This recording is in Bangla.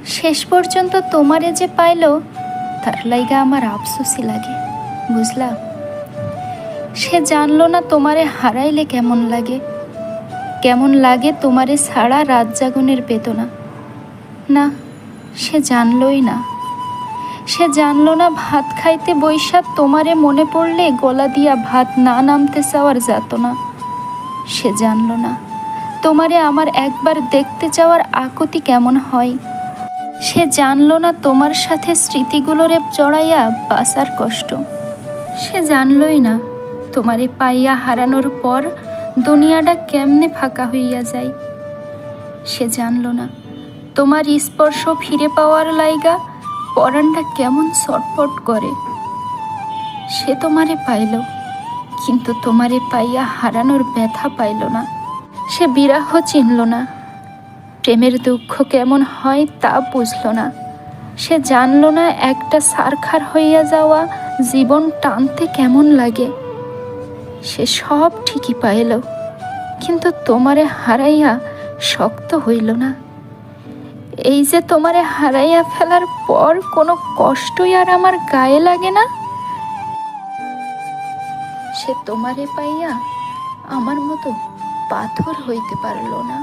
শেষ পর্যন্ত তোমারে যে পাইল তার লাইগা আমার আফসোসই লাগে, বুঝলা? সে জানলো না তোমারে হারাইলে কেমন লাগে, কেমন লাগে তোমারে ছাড়া রাত জাগনের বেদনা। না, সে জানলই না। সে জানলো না ভাত খাইতে বৈশা তোমারে মনে পড়লে গলা দিয়া ভাত না নামতে চাওয়ার যাতনা। সে জানলো না তোমারে আমার একবার দেখতে যাওয়ার আকুতি কেমন হয়। সে জানলো না তোমার সাথে স্মৃতিগুলোরে জড়াইয়া বাঁচার কষ্ট। সে জানলই না তোমারে পাইয়া হারানোর পর দুনিয়াটা কেমনে ফাঁকা হইয়া যায়। সে জানলো না তোমার স্পর্শ ফিরে পাওয়ার লাইগা পরাণটা কেমন ছটফট করে। সে তোমারে পাইল, কিন্তু তোমারে পাইয়া হারানোর ব্যথা পাইল না। সে বিরহ চিনল না, প্রেমের দুঃখ কেমন হয় তা বুঝল না। সে জানল না একটা সারখার হইয়া যাওয়া জীবন টানতে কেমন লাগে। সে সব ঠিকই পাইল, কিন্তু তোমারে হারাইয়া শক্ত হইল না। এই যে তোমারে হারাইয়া ফেলার পর কোনো কষ্টই আর আমার গায়ে লাগে না। সে তোমারে পাইয়া আমার মতো পাথর হইতে পারল না।